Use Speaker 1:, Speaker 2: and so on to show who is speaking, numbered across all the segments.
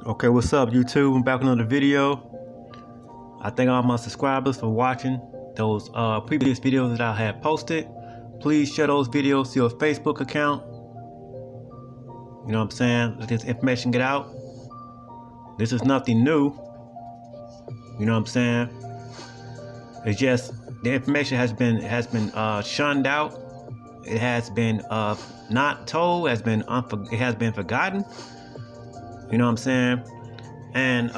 Speaker 1: Okay, what's up, YouTube? I'm back with another video. I thank all my subscribers for watching those previous videos that I had posted. Please share those videos to your Facebook account. You know what I'm saying? Let this information get out. This is nothing new. You know what I'm saying? It's just the information has been shunned out. It has been not told. It has been forgotten. You know what I'm saying? And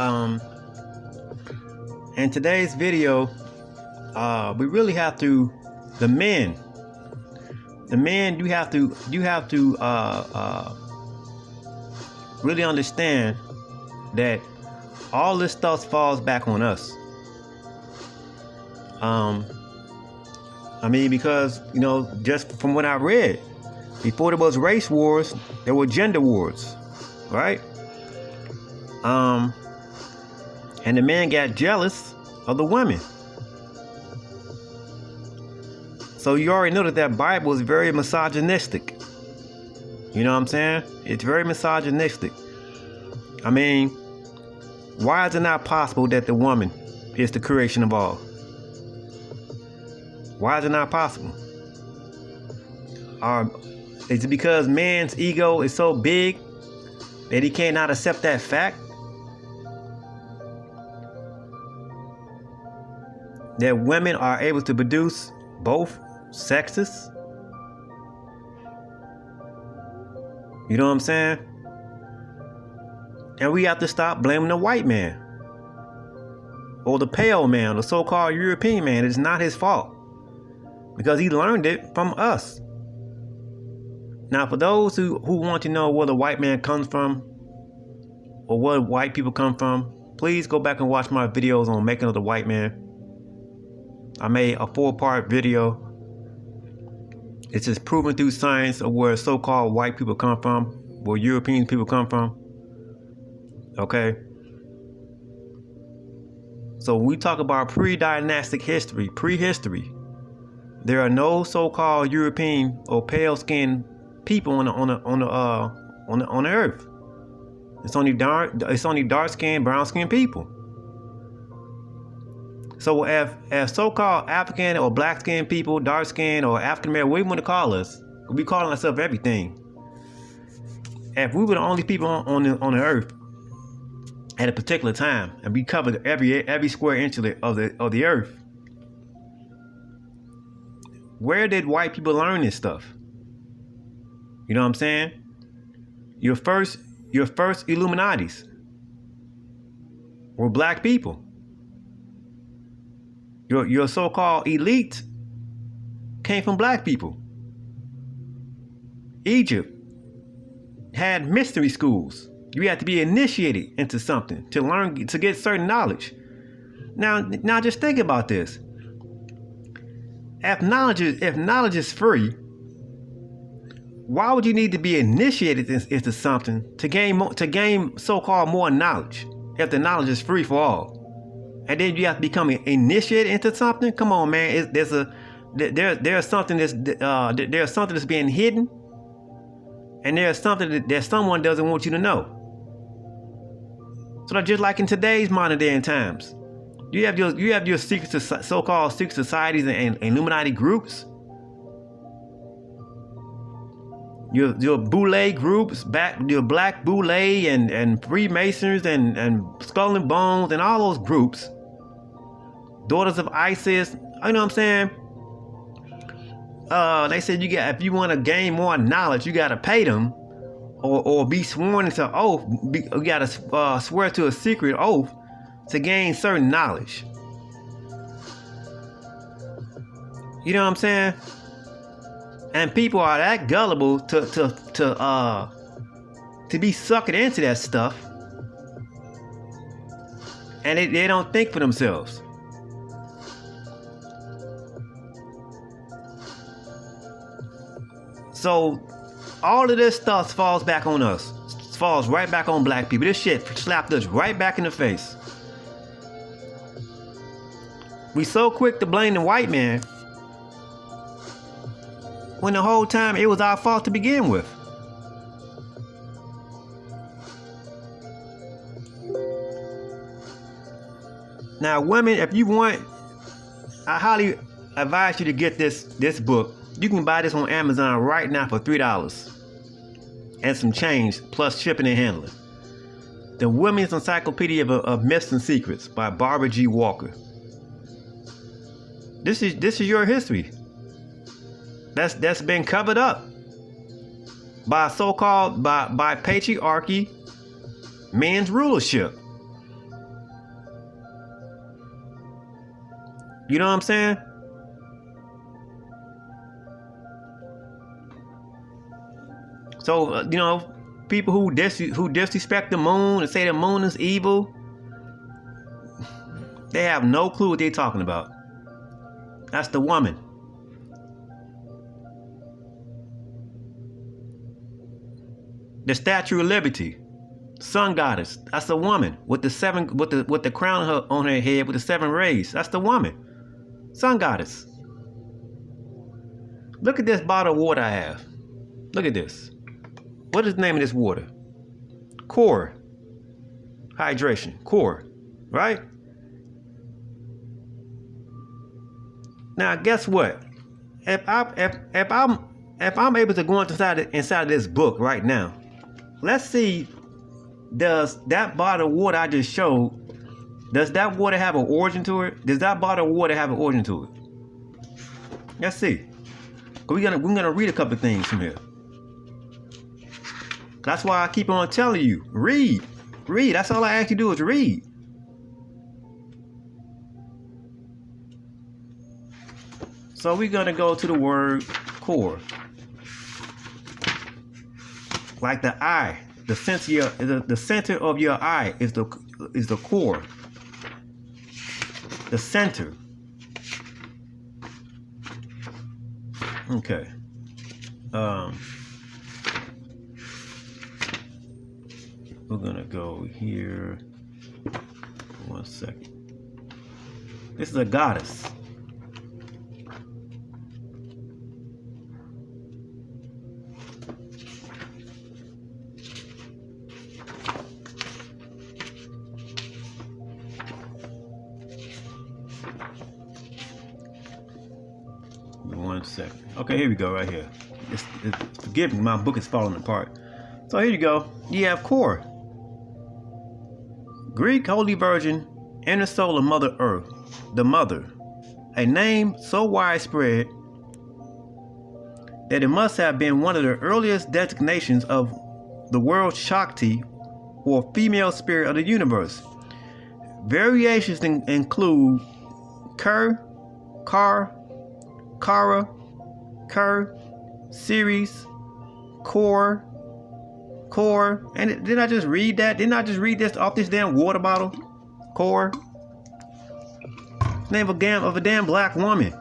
Speaker 1: in today's video, we really have to, the men, you have to really understand that all this stuff falls back on us. I mean, because, you know, just from what I read, before there was race wars, there were gender wars, right? And the men got jealous of the women. So you already know that Bible is very misogynistic. You know what I'm saying? It's very misogynistic. I mean, why is it not possible that the woman is the creation of all? Why is it not possible? Is it because man's ego is so big that he cannot accept that fact? That women are able to produce both sexes? You know what I'm saying? And we have to stop blaming the white man or the pale man, the so-called European man. It's not his fault because he learned it from us. Now, for those who want to know where the white man comes from or where white people come from, please go back and watch my videos on making of the white man. I made a 4-part video. It's just proven through science of where so-called white people come from, where European people come from. Okay? So when we talk about pre-dynastic history, prehistory, there are no so-called European or pale-skinned people on the earth. It's only dark-skinned, brown-skinned people. So if so-called African or black-skinned people, dark-skinned or African-American, what do you want to call us? We calling ourselves everything. If we were the only people on the earth at a particular time, and we covered every square inch of the earth, where did white people learn this stuff? You know what I'm saying? Your first Illuminatis were black people. Your so-called elite came from black people. Egypt had mystery schools. You had to be initiated into something to learn, to get certain knowledge. Now just think about this. If knowledge is free, why would you need to be initiated into something to gain so-called more knowledge if the knowledge is free for all? And then you have to become initiated into something. Come on, man. There's something that's being hidden, and there's something that someone doesn't want you to know. So just like in today's modern day and times, you have your so-called secret societies and Illuminati groups. Your Boule groups, your Black Boule and Freemasons and Skull and Bones and all those groups, Daughters of Isis. You know what I'm saying? They said if you want to gain more knowledge, you got to pay them, or be sworn into oath. You got to swear to a secret oath to gain certain knowledge. You know what I'm saying? And people are that gullible to be sucked into that stuff, and they don't think for themselves. So all of this stuff falls back on us. Falls right back on black people. This shit slapped us right back in the face. We so quick to blame the white man, when the whole time it was our fault to begin with. Now, women, if you want, I highly advise you to get this book. You can buy this on Amazon right now for $3 and some change, plus shipping and handling. The Women's Encyclopedia of Myths and Secrets by Barbara G. Walker. This is your history. That's been covered up by so-called by patriarchy, men's rulership. You know what I'm saying? So you know, people who disrespect the moon and say the moon is evil, they have no clue what they're talking about. That's the woman. The Statue of Liberty, sun goddess. That's a woman with the crown on her head with the 7 rays. That's the woman, sun goddess. Look at this bottle of water I have. Look at this. What is the name of this water? Core. Hydration. Core. Right? Now, guess what? If I'm able to go inside of this book right now, let's see, does that bottle of water I just showed, does that water have an origin to it? Does that bottle of water have an origin to it? Let's see. We're gonna read a couple of things from here. That's why I keep on telling you, read. That's all I ask you to do is read. So we're gonna go to the word core. Like the eye, the center of your eye is the core. The center. Okay. We're gonna go here. 1 second. This is a goddess. Okay, here we go, right here. Forgive me, my book is falling apart. So here you go. You have core. Greek Holy Virgin, inner soul of Mother Earth, the Mother. A name so widespread that it must have been one of the earliest designations of the word Shakti, or female spirit of the universe. Variations include Ker, Kar, Kara, Ker, Ceres, Core, and didn't I just read that? Didn't I just read this off this damn water bottle? Core. Name of a damn black woman.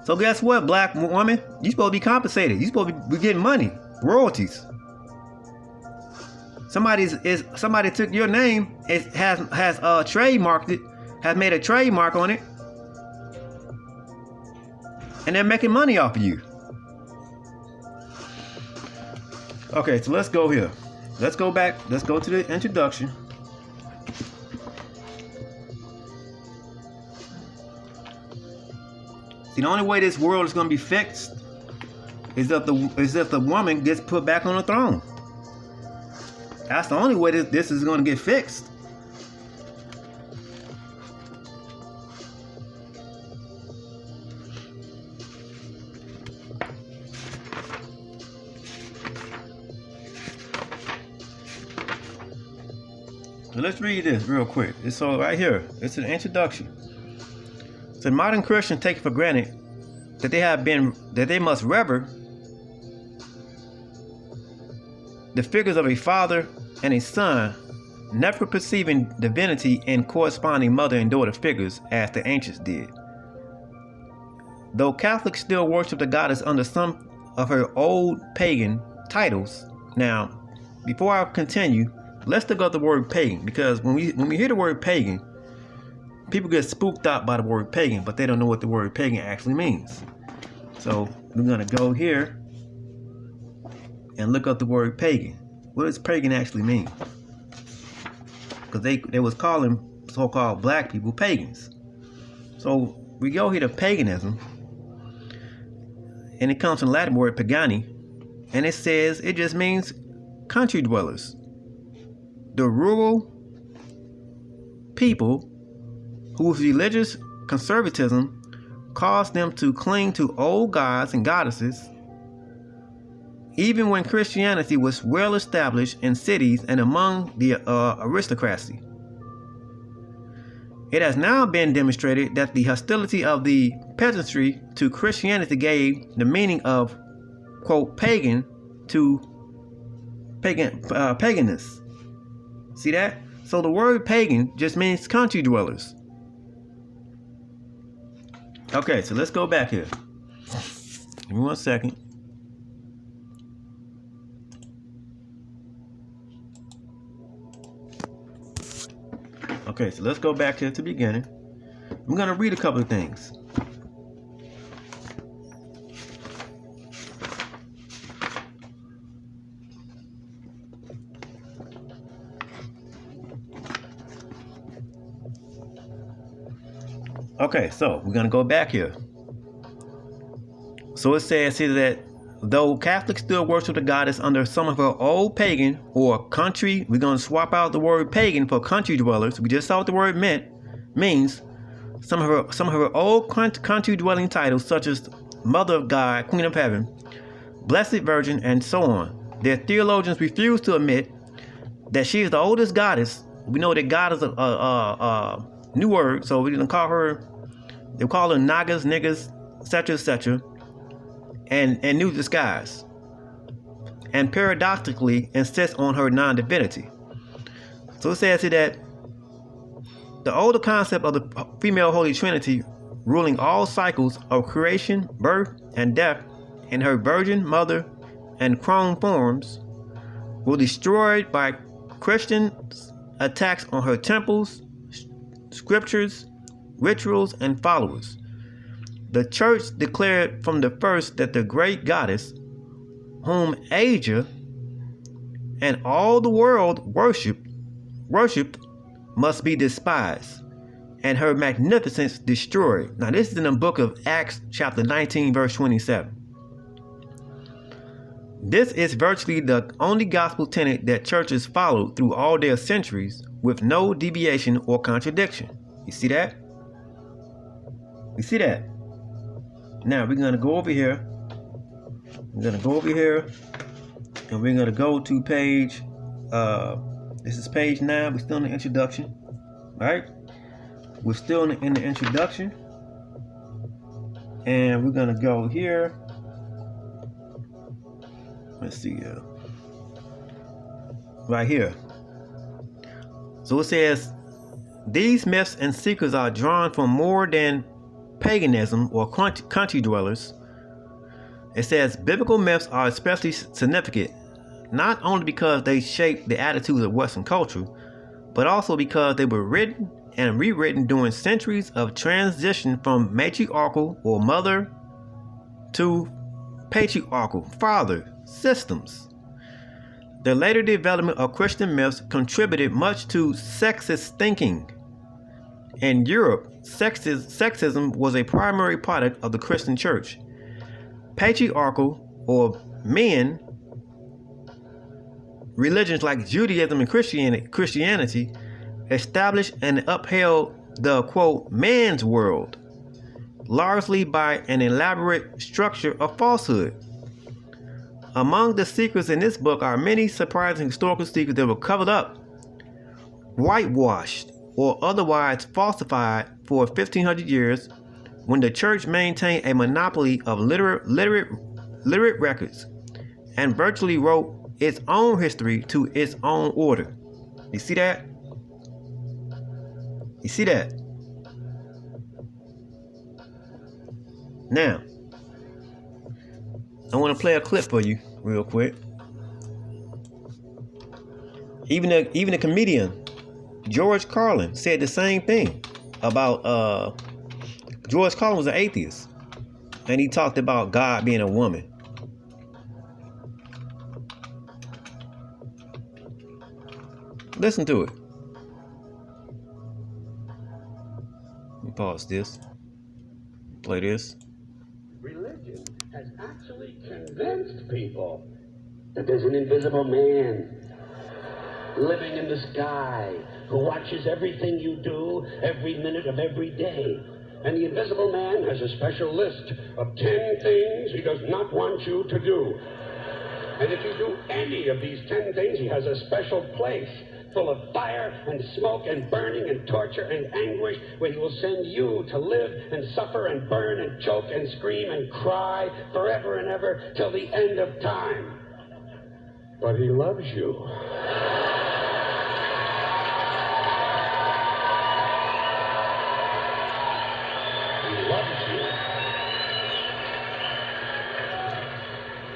Speaker 1: So guess what, black woman? You supposed to be compensated. You supposed to be getting money, royalties. Somebody took your name, has trademarked it, has made a trademark on it, and they're making money off of you. Okay, so let's go here. Let's go back. Let's go to the introduction. See, the only way this world is going to be fixed is if the woman gets put back on the throne. That's the only way this is going to get fixed. So let's read this real quick. It's all right here. It's an introduction. So modern Christians take for granted that they must revere the figures of a father and a son, never perceiving divinity in corresponding mother and daughter figures as the ancients did. Though Catholics still worship the goddess under some of her old pagan titles. Now, before I continue, let's look up the word pagan, because when we hear the word pagan, people get spooked out by the word pagan, but they don't know what the word pagan actually means. So we're gonna go here and look up the word pagan. What does pagan actually mean? Because they was calling so-called black people pagans. So we go here to paganism, and it comes from the Latin word pagani, and it says it just means country dwellers. The rural people whose religious conservatism caused them to cling to old gods and goddesses, even when Christianity was well established in cities and among the aristocracy. It has now been demonstrated that the hostility of the peasantry to Christianity gave the meaning of, quote, pagan to paganness. See that? So the word pagan just means country dwellers. Okay, so let's go back here. Give me 1 second. Okay, so let's go back here to the beginning. I'm going to read a couple of things. Okay, so we're going to go back here. So it says here that though Catholics still worship the goddess under some of her old pagan or country, we're going to swap out the word pagan for country dwellers. We just saw what the word means. Some of her old country dwelling titles, such as Mother of God, Queen of Heaven, Blessed Virgin, and so on. Their theologians refuse to admit that she is the oldest goddess. We know that God is a new word, so we're going to call her, they call her Nagas, niggas, etc., and new disguise, and paradoxically insists on her non-divinity. So it says here that the older concept of the female Holy Trinity ruling all cycles of creation, birth, and death in her virgin, mother, and crone forms were destroyed by Christian attacks on her temples, scriptures, rituals, and followers. The church declared from the first that the great goddess, whom Asia and all the world worshipped, must be despised, and her magnificence destroyed. Now this is in the book of Acts chapter 19 verse 27. This is virtually the only gospel tenet that churches followed through all their centuries, with no deviation or contradiction. You see that? You see that? Now we're going to go over here. We're going to go over here and we're going to go to page, this is page 9. We're still in the introduction, right? We're still in the introduction. And we're going to go here. Let's see, right here. So it says, these myths and secrets are drawn from more than paganism or country dwellers. It says biblical myths are especially significant, not only because they shape the attitudes of Western culture, but also because they were written and rewritten during centuries of transition from matriarchal or mother to patriarchal father systems. The later development of Christian myths contributed much to sexist thinking. In Europe, sexism was a primary product of the Christian church. Patriarchal or men religions like Judaism and Christianity established and upheld the, quote, man's world, largely by an elaborate structure of falsehood. Among the secrets in this book are many surprising historical secrets that were covered up, whitewashed, or otherwise falsified for 1,500 years, when the church maintained a monopoly of literate records and virtually wrote its own history to its own order. You see that? You see that? Now, I want to play a clip for you real quick. Even a comedian, George Carlin, said the same thing about George Carlin was an atheist, and he talked about God being a woman. Listen to it. pause this. Play this.
Speaker 2: Religion has actually convinced people that there's an invisible man living in the sky who watches everything you do every minute of every day. And the invisible man has a special list of 10 things he does not want you to do. And if you do any of these 10 things, he has a special place full of fire and smoke and burning and torture and anguish, where he will send you to live and suffer and burn and choke and scream and cry forever and ever till the end of time. But he loves you. He loves you.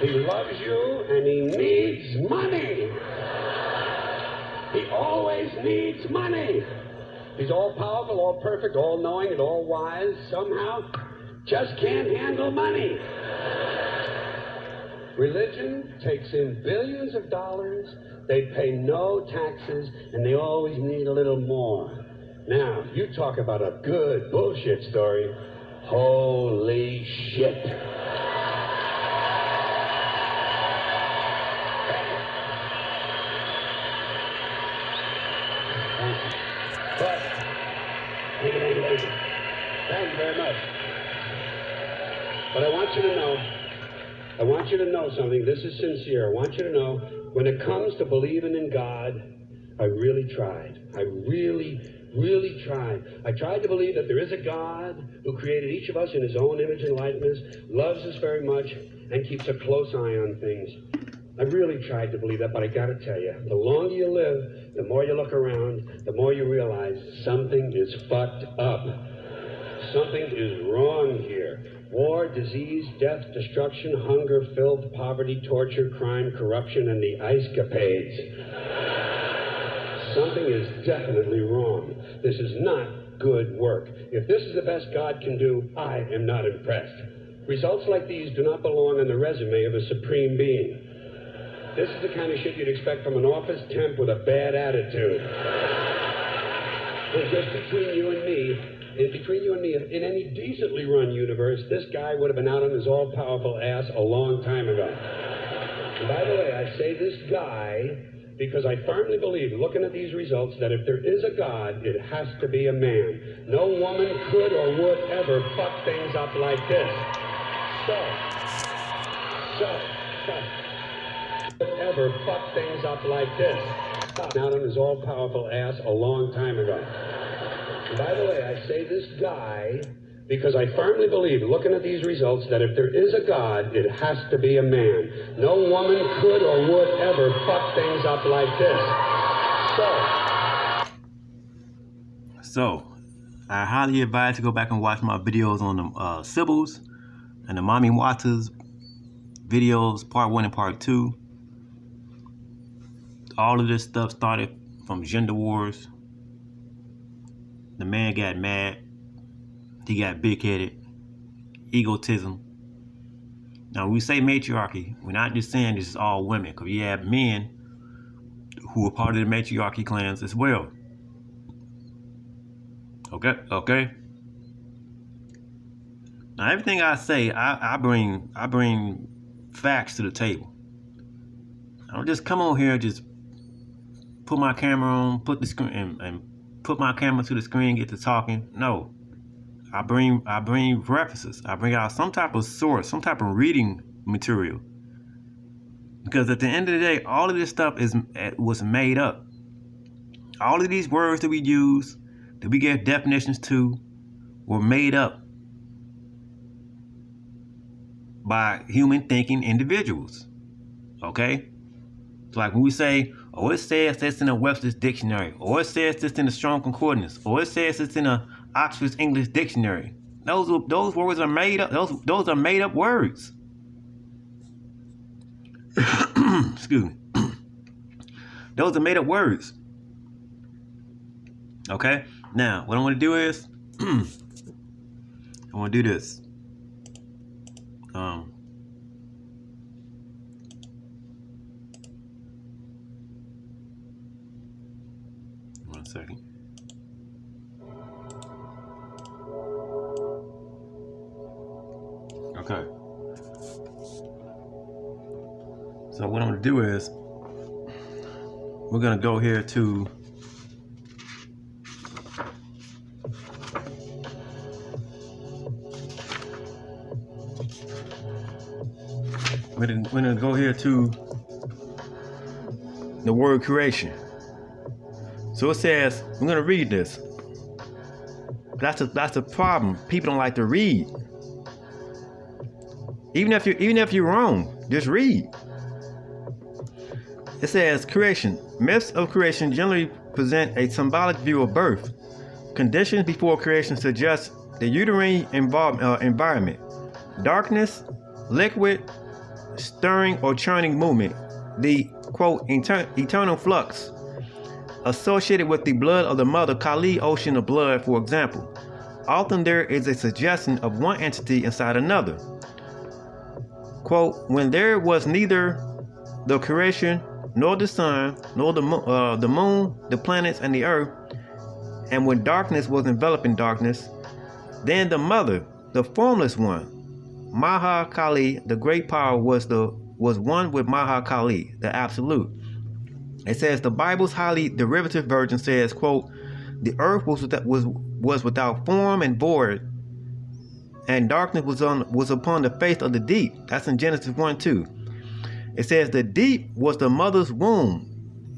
Speaker 2: He loves you, and he needs money. He always needs money. He's all powerful, all perfect, all knowing, and all wise. Somehow, just can't handle money. Religion takes in billions of dollars. They pay no taxes, and they always need a little more. Now, you talk about a good bullshit story. Holy shit. But, thank you very much. But I want you to know something. This is sincere. I want you to know, when it comes to believing in God, I really tried. I really tried. I tried to believe that there is a God who created each of us in his own image and likeness, loves us very much, and keeps a close eye on things. I really tried to believe that, but I gotta tell you, the longer you live, the more you look around, the more you realize something is fucked up. Something is wrong here. War, disease, death, destruction, hunger, filth, poverty, torture, crime, corruption, and the ice capades. Something is definitely wrong. This is not good work. If this is the best God can do, I am not impressed. Results like these do not belong on the resume of a supreme being. This is the kind of shit you'd expect from an office temp with a bad attitude. And just between you and me, in any decently run universe, this guy would have been out on his all-powerful ass a long time ago. And by the way, I say this guy because I firmly believe, looking at these results, that if there is a God, it has to be a man. No woman could or would ever fuck things up like this. Ever fuck things up like this. Out on his all-powerful ass a long time ago. And by the way, I say this guy because I firmly believe, looking at these results, that if there is a God, it has to be a man. No woman could or would ever fuck things up like this.
Speaker 1: So, I highly advise to go back and watch my videos on the symbols and the Mommy Waters videos, part 1 and part 2. All of this stuff started from gender wars. The man got mad. He got big-headed. Egotism. Now, when we say matriarchy, we're not just saying this is all women, because you have men who are part of the matriarchy clans as well. Okay. Now, everything I say, I bring facts to the table. I don't just come on here and just put my camera on, put the screen and put my camera to the screen, get to talking. No, I bring references. I bring out some type of source, some type of reading material. Because at the end of the day, all of this stuff was made up. All of these words that we use, that we give definitions to, were made up by human thinking individuals. Okay? So like when we say, oh, it says this in a Webster's dictionary, or it says this in a Strong Concordance, or it says this in a Oxford's English Dictionary. Those words are made up. Those are made up words. Excuse me. Those are made up words. Okay? Now, what I want to do is, I want to do this. 1 second. Okay. So what I'm going to do is we're going to go here to we're going to go here to the word creation. So it says, we're going to read this. That's the problem. People don't like to read. Even if you're wrong, just read. It says creation. Myths of creation generally present a symbolic view of birth. Conditions before creation suggest the uterine environment, darkness, liquid, stirring or churning movement, the quote eternal flux associated with the blood of the mother Kali ocean of blood, for example. Often there is a suggestion of one entity inside another. Quote, when there was neither the creation, nor the sun, nor the moon, the planets, and the earth, and when darkness was enveloping darkness, then the mother, the formless one, Maha Kali, the great power, was one with Maha Kali, the absolute. It says the Bible's highly derivative version says, quote, the earth was without form and void, and darkness was upon the face of the deep. That's in Genesis 1:2. It says the deep was the mother's womb.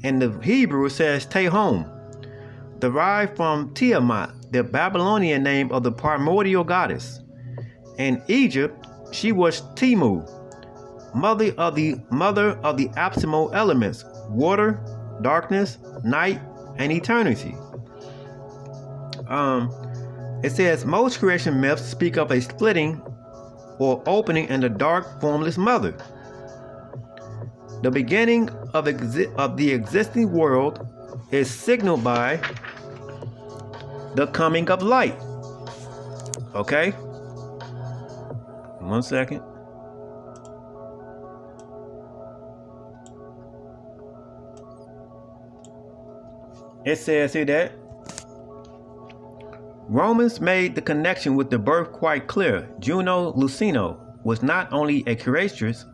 Speaker 1: In the Hebrew it says Tehom, derived from Tiamat, the Babylonian name of the primordial goddess. In Egypt, she was Timu, mother of the abysmal elements, water, darkness, night, and eternity. It says most creation myths speak of a splitting or opening in the dark, formless mother. The beginning of the existing world is signaled by the coming of light. Okay? 1 second. It says here that Romans made the connection with the birth quite clear. Juno Lucino was not only a creatrix,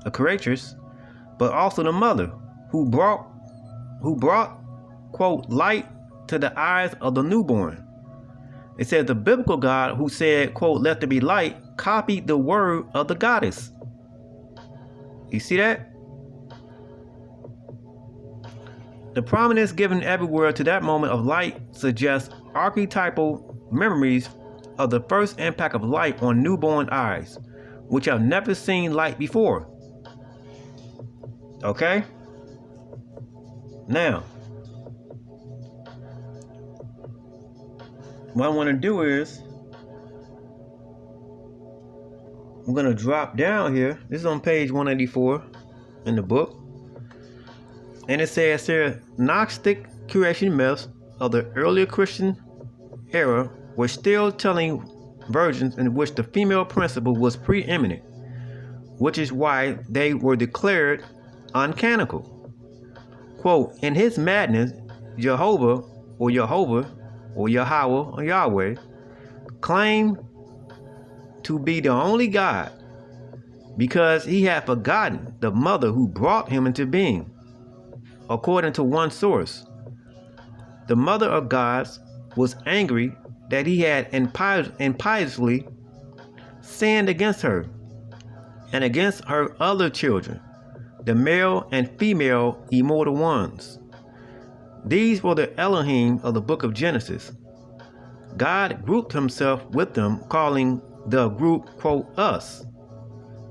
Speaker 1: but also the mother who brought, quote, light to the eyes of the newborn. It says the biblical God who said, quote, let there be light, copied the word of the goddess. You see that? The prominence given everywhere to that moment of light suggests archetypal memories of the first impact of light on newborn eyes, which have never seen light before. Okay? Now, what I want to do is, we're going to drop down here. This is on page 184 in the book. And it says here, Gnostic creation myths of the earlier Christian era were still telling versions in which the female principle was preeminent, which is why they were declared uncanonical. Quote, in his madness, Jehovah or Yahweh or Yahweh claimed to be the only God because he had forgotten the mother who brought him into being. According to one source, the mother of gods was angry that he had impiously sinned against her and against her other children, the male and female immortal ones. These were the Elohim of the book of Genesis. God grouped himself with them, calling the group, quote, us.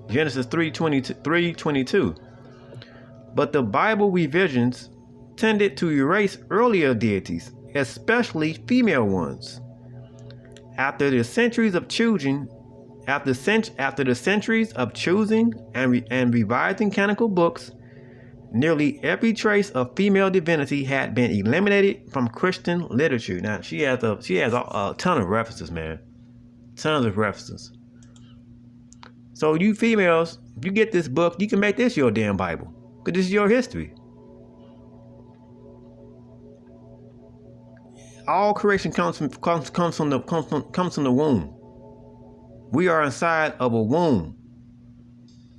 Speaker 1: Genesis 3:22. But the Bible revisions tended to erase earlier deities, especially female ones. After the centuries of choosing and revising canonical books, nearly every trace of female divinity had been eliminated from Christian literature. Now she has a ton of references, man. Tons of references. So you females, if you get this book, you can make this your damn Bible. Because this is your history. All creation comes from the womb. We are inside of a womb.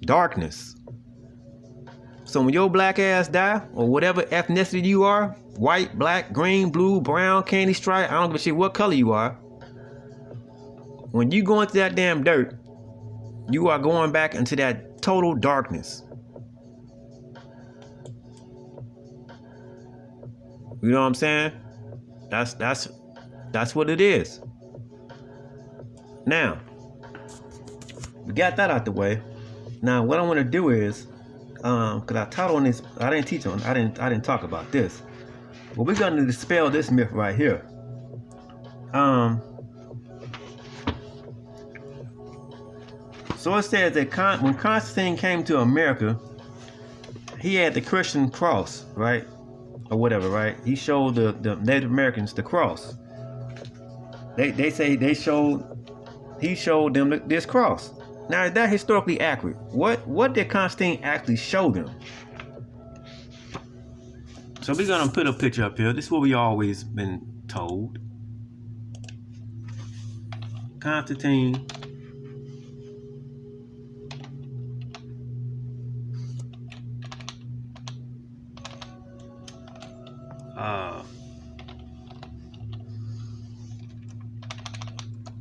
Speaker 1: darkness. So when your black ass die, or whatever ethnicity you are, white, black, green, blue, brown, candy stripe, I don't give a shit what color you are, when you go into that damn dirt, you are going back into that total darkness. You know what I'm saying? That's what it is. Now, we got that out the way. Now, what I want to do is, because I taught on this, I didn't talk about this. But we're going to dispel this myth right here. So it says that when Constantine came to America, he had the Christian cross, right? Or whatever, right? He showed the Native Americans the cross. They say he showed them this cross. Now, is that historically accurate? What did Constantine actually show them? So we're gonna put a picture up here. This is what we always been told. Constantine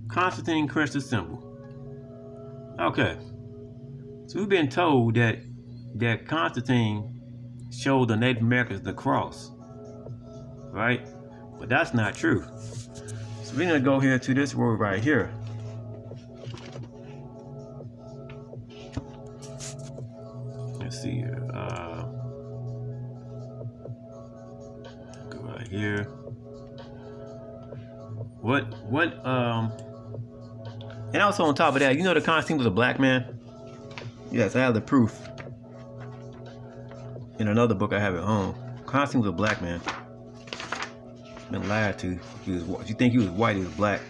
Speaker 1: Constantine crystal symbol. Okay, so we've been told that Constantine showed the Native Americans the cross, right? But that's not true. So we're gonna go here to this word right here. Let's see here. Go right here. And also on top of that, you know that Constantine was a black man? Yes, I have the proof. In another book I have at home. Constantine was a black man. Been lied to. If you think he was white, he was black.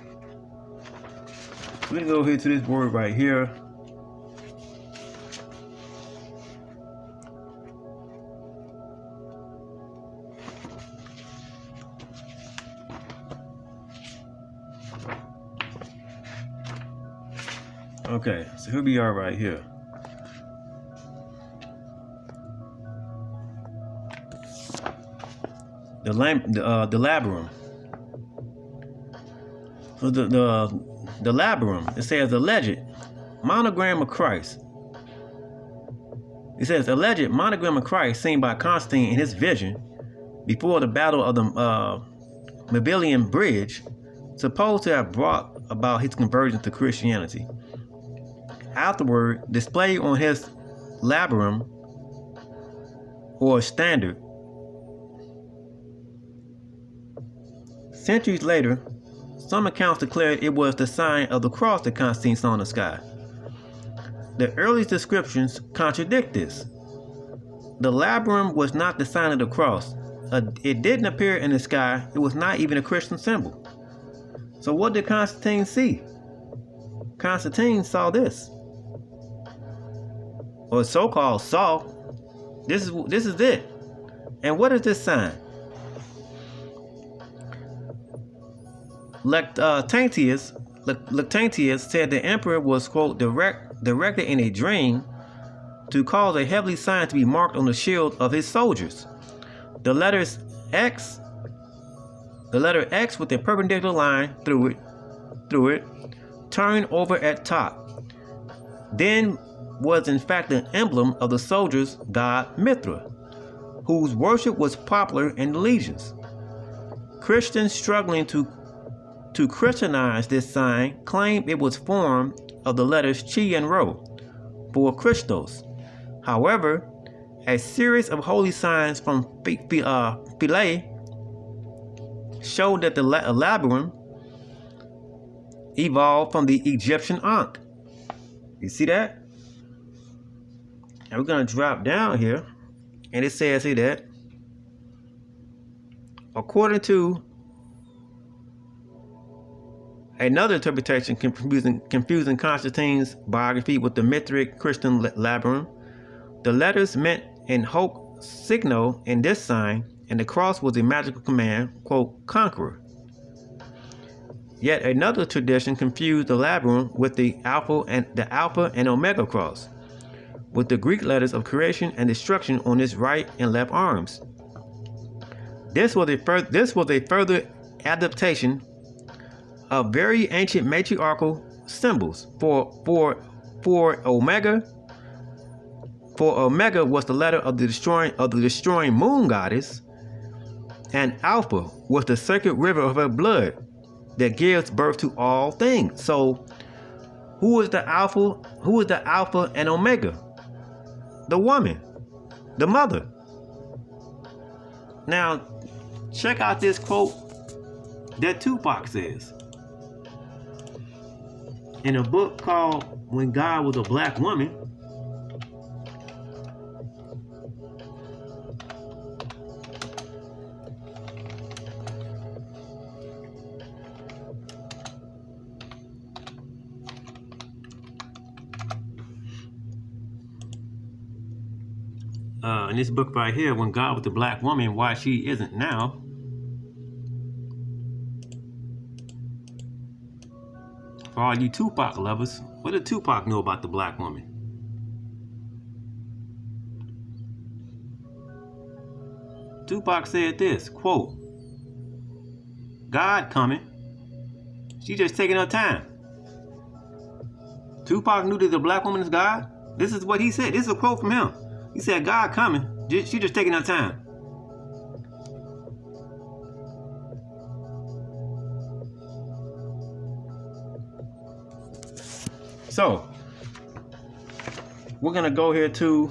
Speaker 1: We're gonna go here to this word right here. Okay, so here we are right here. The labyrinth. So the labyrinth, it says alleged monogram of Christ. It says alleged monogram of Christ seen by Constantine in his vision before the battle of the Mabelian Bridge, supposed to have brought about his conversion to Christianity. Afterward, displayed on his labyrinth or standard. Centuries later, some accounts declared it was the sign of the cross that Constantine saw in the sky. The earliest descriptions contradict this. The labyrinth was not the sign of the cross. It didn't appear in the sky. It was not even a Christian symbol. So what did Constantine see? Constantine saw this. Or so-called saw. This is it. And what is this sign? Lactantius said the emperor was, quote, directed in a dream to cause a heavenly sign to be marked on the shield of his soldiers. The letter X with a perpendicular line through it, turned over at top. Then was in fact an emblem of the soldiers' god Mithra, whose worship was popular in the legions. Christians struggling to Christianize this sign claim it was formed of the letters Chi and Rho, for Christos. However, a series of holy signs from Philae showed that the labyrinth evolved from the Egyptian Ankh. You see that? And we're going to drop down here, and it says here that according to another interpretation confusing Constantine's biography with the Mithric Christian labyrinth, the letters meant an hoc signal in this sign, and the cross was a magical command, quote, conqueror. Yet another tradition confused the labyrinth with the Alpha and Omega cross, with the Greek letters of creation and destruction on its right and left arms. This was a further adaptation of very ancient matriarchal symbols. For Omega was the letter of the destroying moon goddess, and Alpha was the sacred river of her blood that gives birth to all things. So who is the Alpha? Who is the Alpha and Omega? The woman, the mother. Now, check out this quote that Tupac says in a book called When God Was a Black Woman. In this book right here, When God Was a Black Woman, Why She Isn't Now. For all you Tupac lovers, what did Tupac know about the black woman? Tupac said this, quote, God coming, she just taking her time. Tupac knew that the black woman is God. This is what he said. This is a quote from him. He said, God coming, she just taking her time. So, we're going to go here to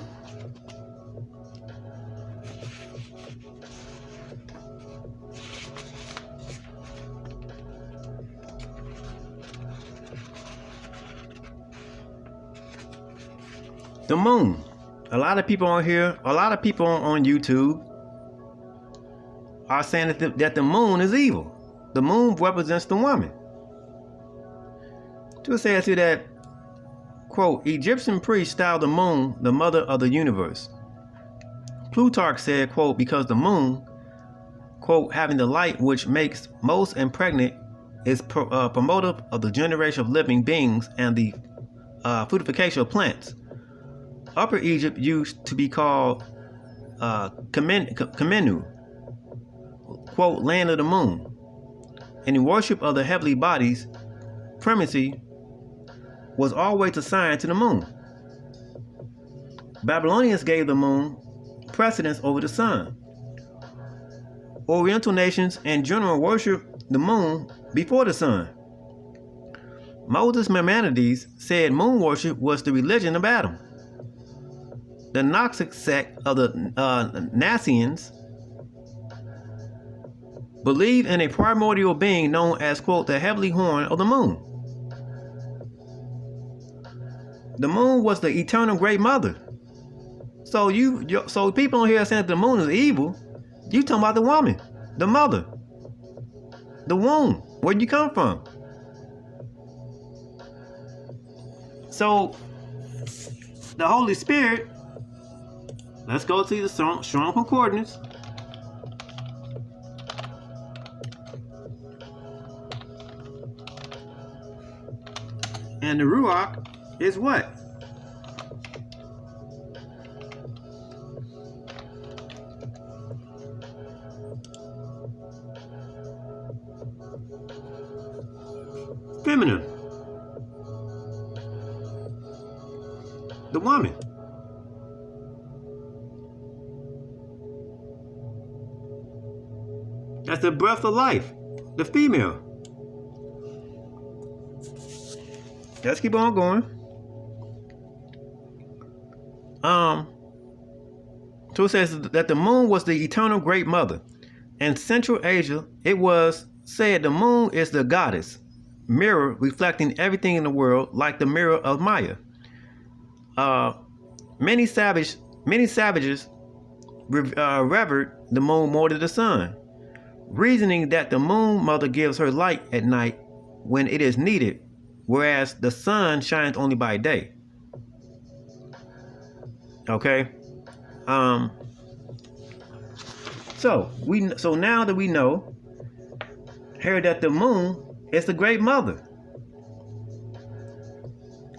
Speaker 1: the moon. A lot of people on here, a lot of people on YouTube are saying that the moon is evil. The moon represents the woman. To say to that, quote, Egyptian priests styled the moon the mother of the universe. Plutarch said, quote, because the moon, quote, having the light which makes most impregnate, is promotive of the generation of living beings and the fructification of plants. Upper Egypt used to be called Kamenu, quote, land of the moon. And in worship of the heavenly bodies, primacy was always assigned to the moon. Babylonians gave the moon precedence over the sun. Oriental nations in general worship the moon before the sun. Moses Maimonides said moon worship was the religion of Adam. The Gnostic sect of the Nazians believed in a primordial being known as, quote, the heavenly horn of the moon. The moon was the eternal great mother. So so people on here saying that the moon is evil. You talking about the woman, the mother, the womb, where'd you come from? So the Holy Spirit, let's go to the strong concordance. And the Ruach is what? Feminine. The woman. That's the breath of life. The female. Let's keep on going. So it says that the moon was the eternal great mother. In Central Asia, it was said the moon is the goddess, mirror reflecting everything in the world, like the mirror of Maya. Many savages revered the moon more than the sun, reasoning that the moon mother gives her light at night when it is needed, whereas the sun shines only by day. Okay. So now that we know here that the moon is the great mother.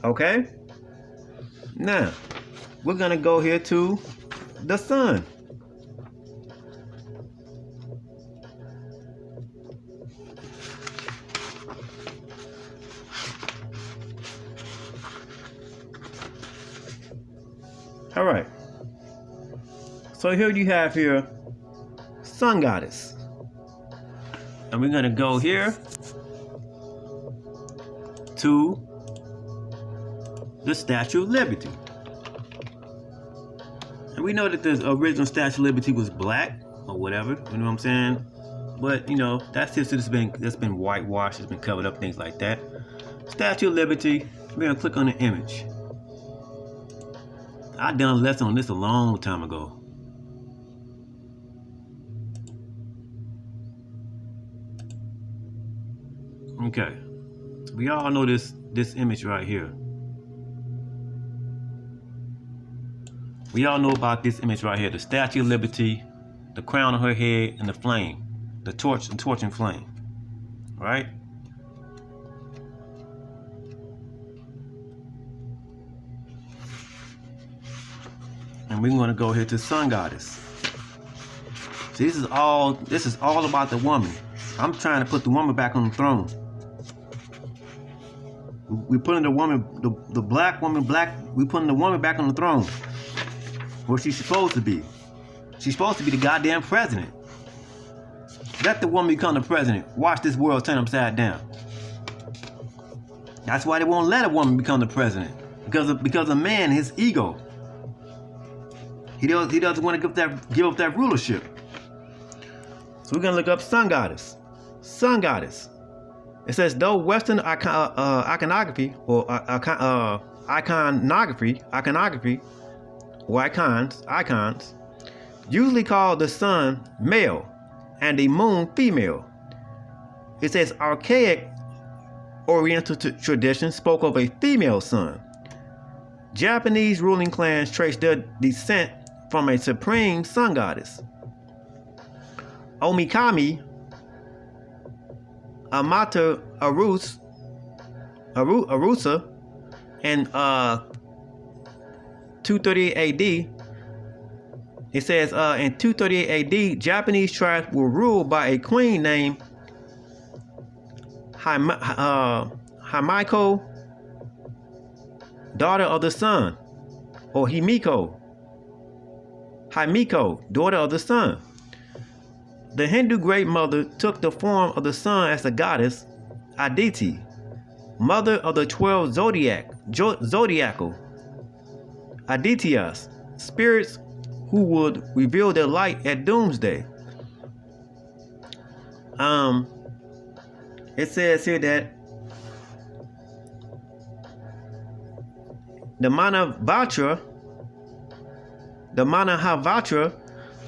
Speaker 1: Okay. Now, we're gonna go here to the sun. All right. So here you have here sun goddess. And we're gonna go here to the Statue of Liberty. And we know that the original Statue of Liberty was black or whatever, you know what I'm saying? But you know, that's history that's been whitewashed, it's been covered up, things like that. Statue of Liberty, we're gonna click on the image. I done a lesson on this a long time ago. Okay, we all know this image right here. We all know about this image right here, the Statue of Liberty, the crown on her head, and the flame, the torch and flame, right? And we're going to go here to sun goddess. See, this is all about the woman. I'm trying to put the woman back on the throne. We're putting the woman, the black woman, we're putting the woman back on the throne. Where she's supposed to be. She's supposed to be the goddamn president. Let the woman become the president. Watch this world turn upside down. That's why they won't let a woman become the president. Because a man, his ego. He doesn't want to give up that rulership. So we're gonna look up sun goddess. Sun goddess. It says though Western iconography or iconography or icons usually call the sun male and the moon female. It says archaic Oriental tradition spoke of a female sun. Japanese ruling clans trace their descent from a supreme sun goddess. Omikami Amata Arusa in 238 AD. It says in 238 AD, Japanese tribes were ruled by a queen named Himiko, daughter of the sun, or Himiko, daughter of the sun. The Hindu Great Mother took the form of the sun as the goddess Aditi, mother of the 12 zodiacal Adityas, spirits who would reveal their light at doomsday. It says here that the Mahavatra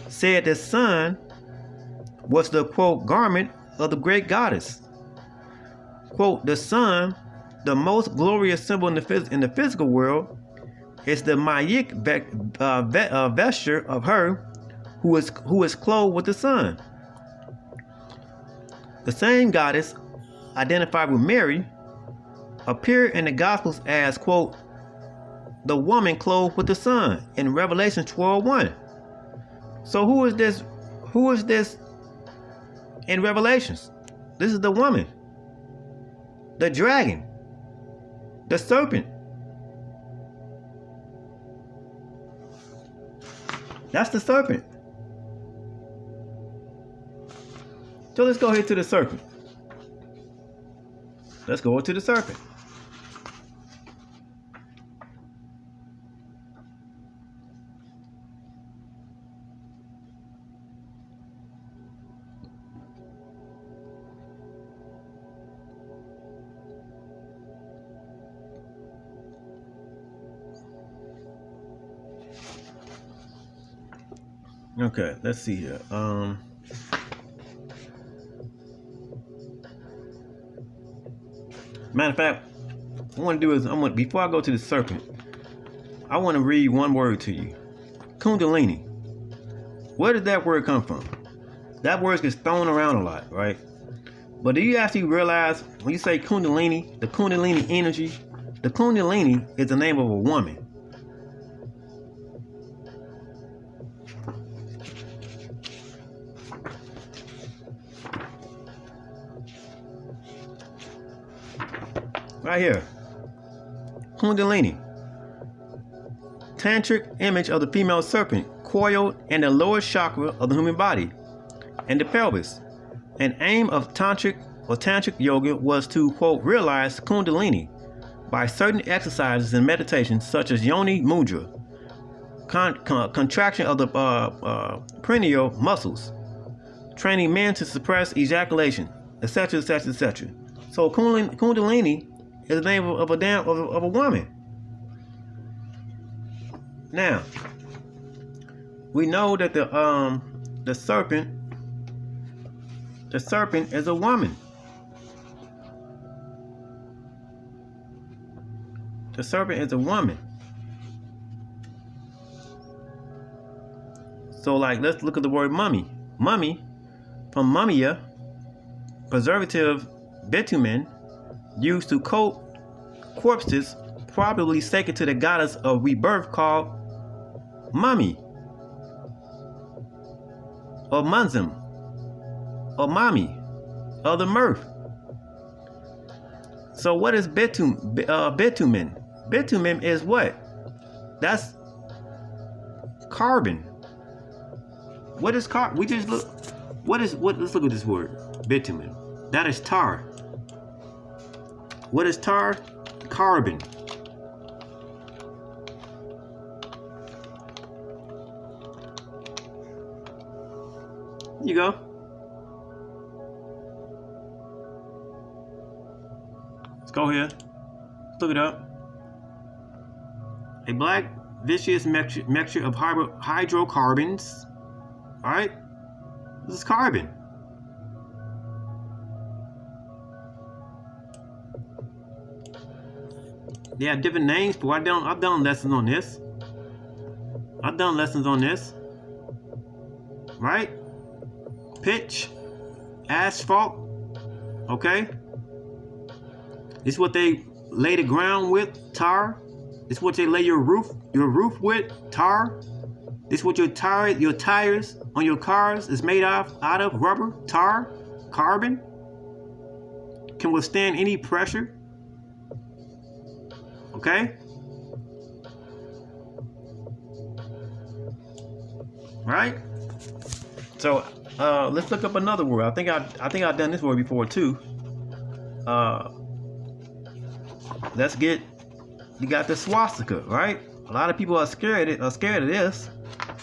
Speaker 1: said the sun was the, quote, garment of the great goddess. Quote, the sun, the most glorious symbol in the physical world, is the Mayic vesture of her who is clothed with the sun. The same goddess, identified with Mary, appeared in the Gospels as, quote, the woman clothed with the sun in Revelation 12:1. So who is this? Who is this in Revelations? This is the woman, the dragon, the serpent. That's the serpent. So let's go here to the serpent. Let's go to the serpent. Okay, let's see here. Matter of fact, what I want to do is before I go to the serpent, I want to read one word to you. Kundalini. Where did that word come from? That word gets thrown around a lot, right? But do you actually realize when you say Kundalini, the Kundalini energy, the Kundalini is the name of a woman. Right here. Kundalini. Tantric image of the female serpent coiled in the lower chakra of the human body and the pelvis. An aim of tantric yoga was to, quote, realize Kundalini by certain exercises and meditations such as yoni mudra, contraction of the perineal muscles, training men to suppress ejaculation, etc., etc., etc. So Kundalini is the name of a woman. Now, we know that the serpent is a woman. The serpent is a woman. So, like, let's look at the word mummy. Mummy, from mummia, preservative bitumen, used to coat corpses, probably sacred to the goddess of rebirth called Mummy, or Munzim, or Mami, or the mirth. So what is bitumen? Bitumen is what? That's carbon. What is carbon? We just look. Let's look at this word. Bitumen. That is tar. What is tar? Carbon. Here you go. Let's go here. Let's look it up. A black viscous mixture of hydrocarbons. Alright? This is carbon. They have different names, but I've done lessons on this. Right? Pitch, asphalt, okay? This is what they lay the ground with, tar. This is what they lay your roof with, tar. This is what your tires on your cars is made out of rubber, tar, carbon. Can withstand any pressure. Okay? Right? So let's look up another word. I think I've done this word before too. You got the swastika, right? A lot of people are scared of this,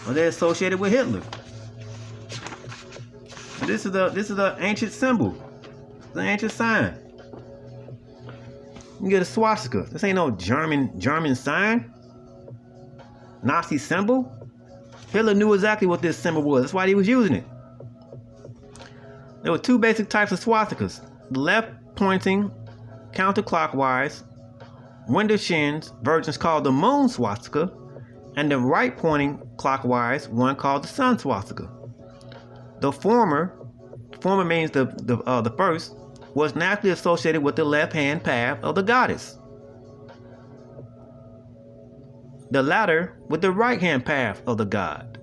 Speaker 1: or they're associated with Hitler. This is the ancient symbol, the ancient sign. You get a swastika. This ain't no German sign. Nazi symbol. Hitler knew exactly what this symbol was. That's why he was using it. There were two basic types of swastikas. The left pointing counterclockwise, window shins versions called the moon swastika, and the right pointing clockwise one called the sun swastika. The former means the first, was naturally associated with the left hand path of the goddess. The latter with the right hand path of the god.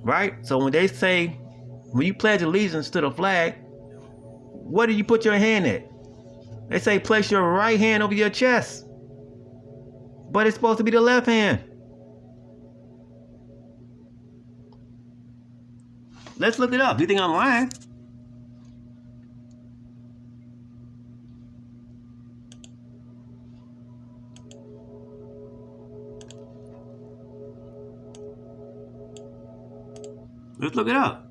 Speaker 1: Right? So when you pledge allegiance to the flag, where do you put your hand at? They say place your right hand over your chest, but it's supposed to be the left hand. Let's look it up. Do you think I'm lying? Let's look it up.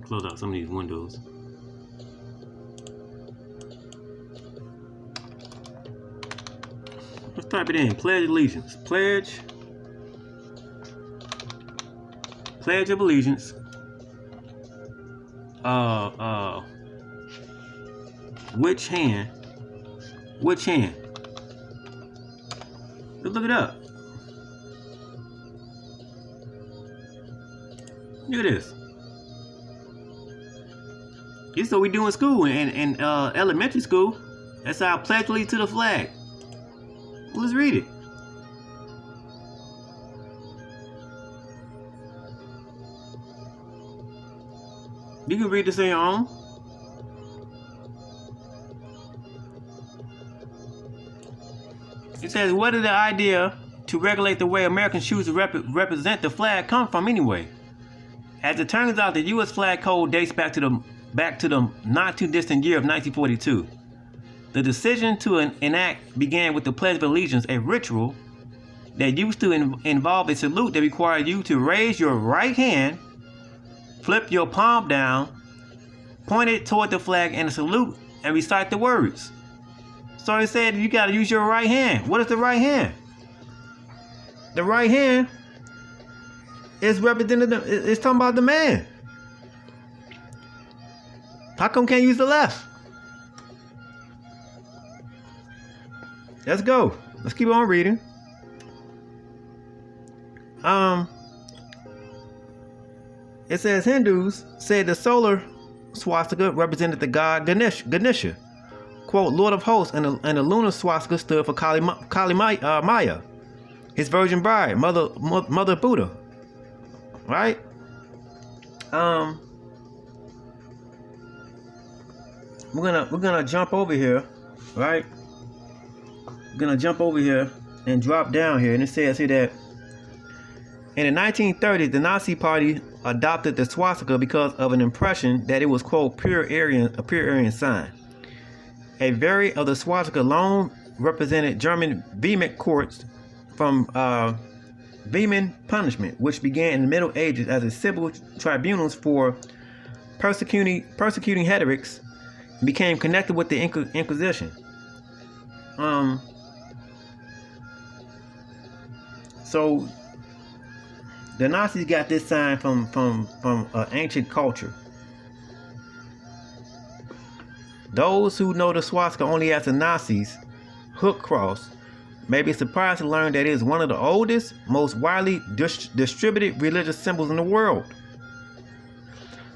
Speaker 1: Close out some of these windows. Let's type it in. Pledge allegiance. Pledge of allegiance. Which hand? Let's look it up. Look at this. This is what we do in school, in elementary school. That's our pledge allegiance to the flag. Well, let's read it. You can read this on your own. It says, where did the idea to regulate the way Americans choose to represent the flag come from anyway? As it turns out, the U.S. flag code dates back to the not too distant year of 1942. The decision to enact began with the Pledge of Allegiance, a ritual that used to involve a salute that required you to raise your right hand, flip your palm down, point it toward the flag and salute, and recite the words. So it said you got to use your right hand. What is the right hand? The right hand is representative. It's talking about the man. How come can't use the left? Let's go. Let's keep on reading. It says Hindus said the solar swastika represented the god Ganesha. Quote, Lord of Hosts, and the lunar swastika stood for Kali Maya, his virgin bride, mother Buddha. Right? We're gonna jump over here, right? We're gonna jump over here and drop down here, and it says here that in the 1930s, the Nazi Party adopted the swastika because of an impression that it was, quote, a pure Aryan sign. A variant of the swastika long represented German vehement courts from vehement punishment, which began in the Middle Ages as a civil tribunals for persecuting heretics, and became connected with the Inquisition. So the Nazis got this sign from ancient culture. Those who know the swastika only as the Nazis' hook cross may be surprised to learn that it is one of the oldest, most widely distributed religious symbols in the world.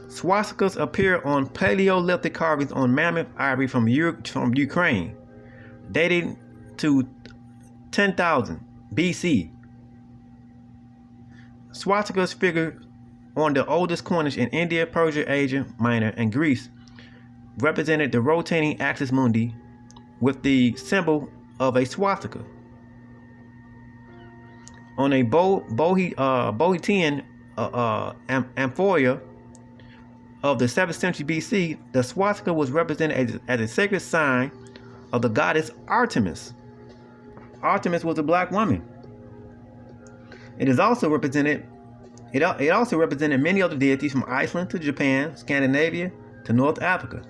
Speaker 1: Swastikas appear on Paleolithic carvings on mammoth ivory from Ukraine, dating to 10,000 BC. Swastikas figure on the oldest coinage in India, Persia, Asia Minor, and Greece, represented the rotating axis mundi with the symbol of a swastika. On a Boeotian amphora of the 7th century BC, the swastika was represented as a sacred sign of the goddess Artemis. Artemis was a black woman. It also represented many other deities from Iceland to Japan, Scandinavia to North Africa.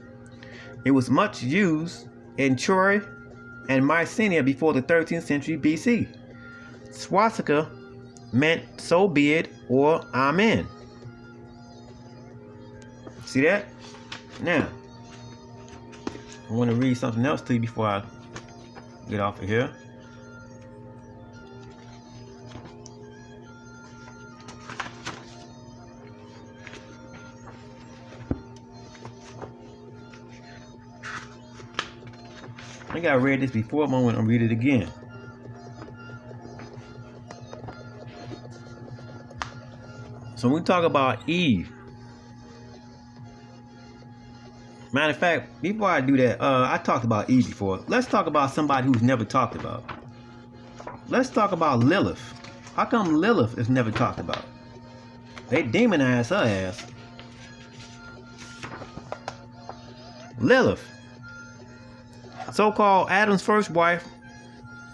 Speaker 1: It was much used in Troy and Mycenae before the 13th century BC. Swastika meant so be it or amen. See that? Now, I want to read something else to you before I get off of here. I think I read this before, but I'm going to read it again. So when we talk about Eve, matter of fact, before I do that, I talked about Eve before. Let's talk about somebody who's never talked about. Let's talk about Lilith. How come Lilith is never talked about? They demonize her ass. Lilith, so-called Adam's first wife,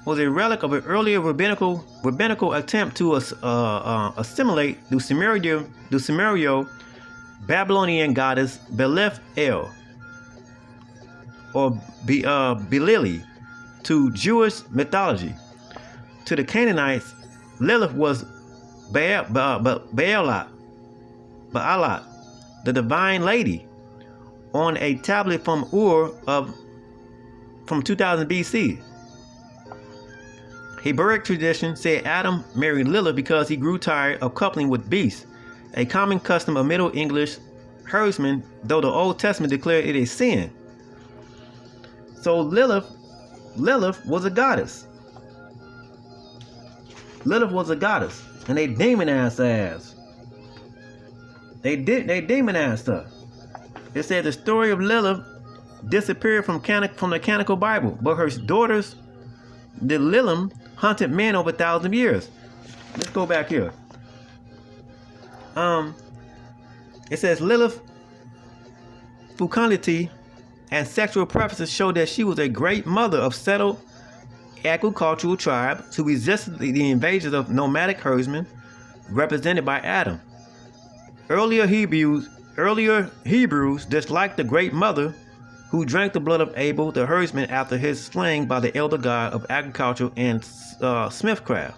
Speaker 1: was a relic of an earlier rabbinical attempt to assimilate the Sumerian Babylonian goddess Belith El, or Belili, to Jewish mythology. To the Canaanites, Lilith was Baalat, the divine lady, on a tablet from from 2000 BC. Hebraic tradition said Adam married Lilith because he grew tired of coupling with beasts, a common custom of Middle English herdsmen, though the Old Testament declared it a sin. So Lilith was a goddess. Lilith was a goddess, and they demonized her ass. They demonized her. It said the story of Lilith disappeared from the canonical Bible, but her daughters, the Lilith, hunted men over 1,000 years. Let's go back here. It says Lilith fecundity and sexual preferences show that she was a great mother of settled agricultural tribes who resisted the invasions of nomadic herdsmen represented by Adam. Earlier Hebrews disliked the great mother who drank the blood of Abel, the herdsman, after his slaying by the elder god of agriculture and smithcraft.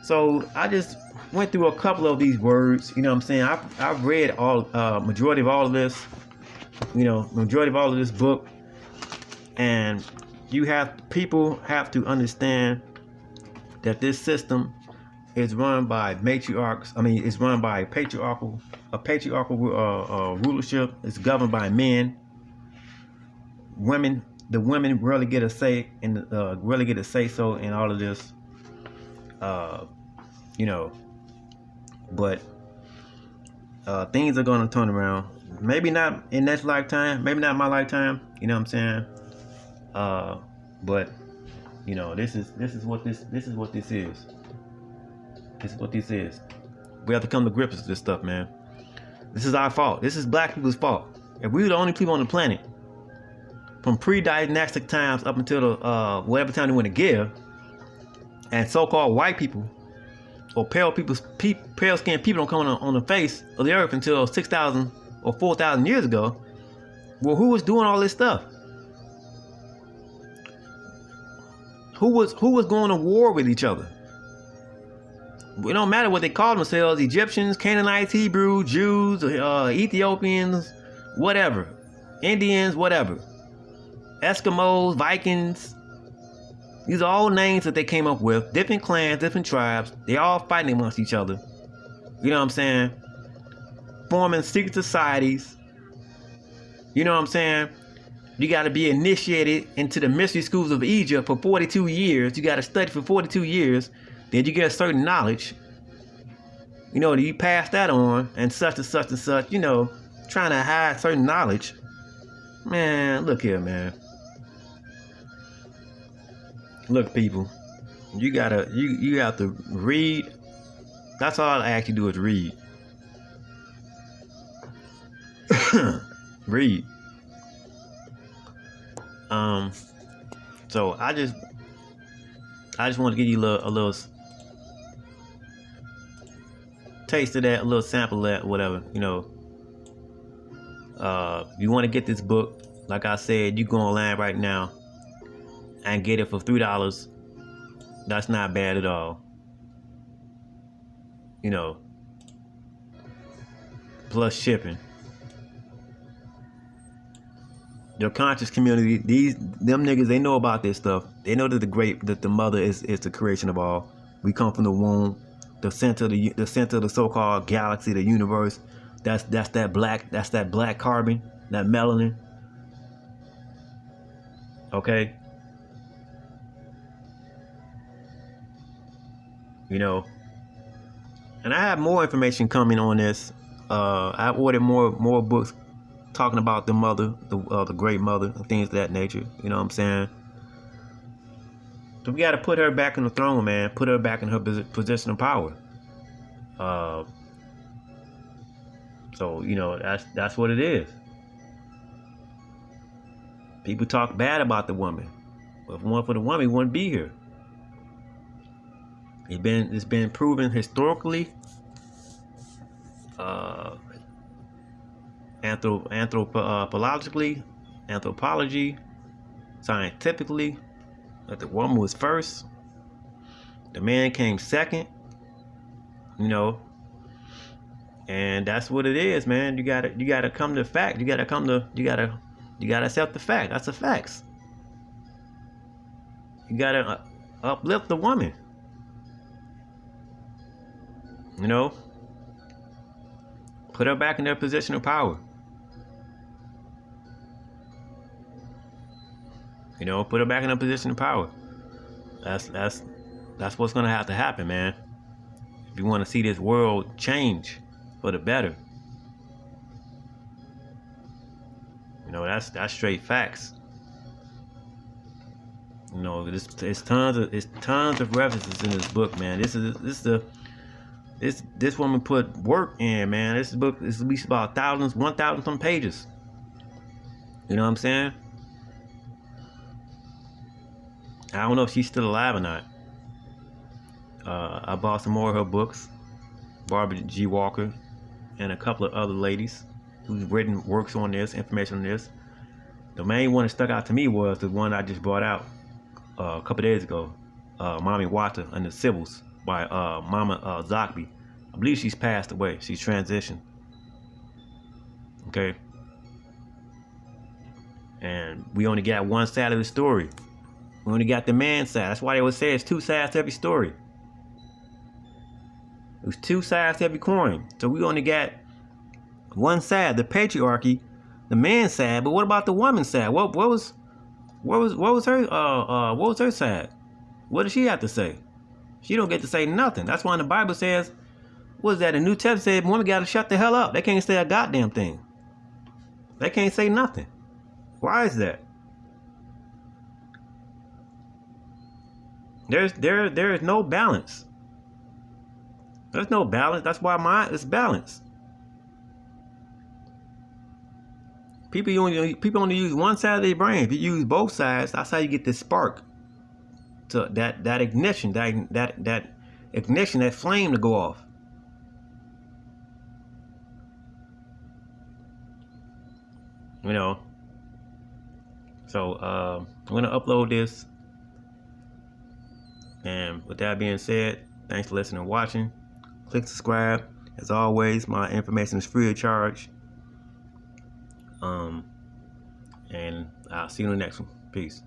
Speaker 1: So I just went through a couple of these words. You know what I'm saying? I've read majority of all of this. Majority of all of this book, and people have to understand that this system is run by matriarchs. It's run by a patriarchal rulership. It's governed by men. The women rarely get a say so in all of this. But things are going to turn around. Maybe not in this lifetime. Maybe not my lifetime. You know what I'm saying? But this is what this is. This is what this is. We have to come to grips with this stuff, man. This is our fault. This is black people's fault. If we were the only people on the planet, from pre-dynastic times up until the whatever time they want to give, and so-called white people or pale-skinned people don't come on the face of the earth until 6,000 or 4,000 years ago, well, who was doing all this stuff? Who was going to war with each other? It don't matter what they call themselves: Egyptians, Canaanites, Hebrews, Jews, Ethiopians, whatever, Indians, whatever, Eskimos, Vikings. These are all names that they came up with. Different clans, different tribes. They all fighting amongst each other. You know what I'm saying? Forming secret societies. You know what I'm saying? You got to be initiated into the mystery schools of Egypt for 42 years. You got to study for 42 years. Then you get a certain knowledge. You pass that on and such and such and such. Trying to hide certain knowledge. Man, look here, man. Look, people. You have to read. That's all I ask you to do is read. Read. So I just want to give you a little taste of that, a little sample of that, whatever. If you want to get this book, like I said, you go online right now and get it for $3. That's not bad at all. Plus shipping. Your conscious community, them niggas, they know about this stuff. They know that the mother is the creation of all. We come from the womb, the center of the so-called galaxy, the universe. That's that black carbon, that melanin. Okay. And I have more information coming on this. I ordered more books talking about the mother, the great mother, and things of that nature. You know what I'm saying? So we got to put her back in the throne, man. Put her back in her position of power. So that's what it is. People talk bad about the woman, but if it weren't for the woman, we wouldn't be here. It's been proven historically, anthropology, scientifically, that the woman was first, the man came second. And that's what it is, man. You gotta come to fact. You gotta accept the fact. That's the facts. You gotta uplift the woman. Put her back in their position of power. You know, put her back in a position of power. That's what's gonna have to happen, man. If you want to see this world change for the better. You know, that's straight facts. You know, it's tons of references in this book, man. This woman put work in, man. This book is at least about 1,000 some pages. You know what I'm saying? I don't know if she's still alive or not. I bought some more of her books, Barbara G. Walker, and a couple of other ladies who's written works on this, information on this. The main one that stuck out to me was the one I just brought out a couple days ago, Mommy Wata and the Civils by Mama Zogby. I believe she's passed away. She's transitioned. Okay. And we only got one side of the story. We only got the man side. That's why they would say it's two sides to every story. There's two sides to every coin. So we only got one side, the patriarchy, the man side. But what about the woman side? What was her side? What did she have to say? She don't get to say nothing. That's why the Bible says, what is that? The New Testament said women got to shut the hell up. They can't say a goddamn thing. They can't say nothing. Why is that? There is no balance. There's no balance. That's why mine is balanced. People only use one side of their brain. If you use both sides, that's how you get this spark. To that ignition, that ignition, that flame to go off. You know. So I'm gonna upload this. And with that being said, thanks for listening and watching. Click subscribe. As always, my information is free of charge. And I'll see you in the next one. Peace.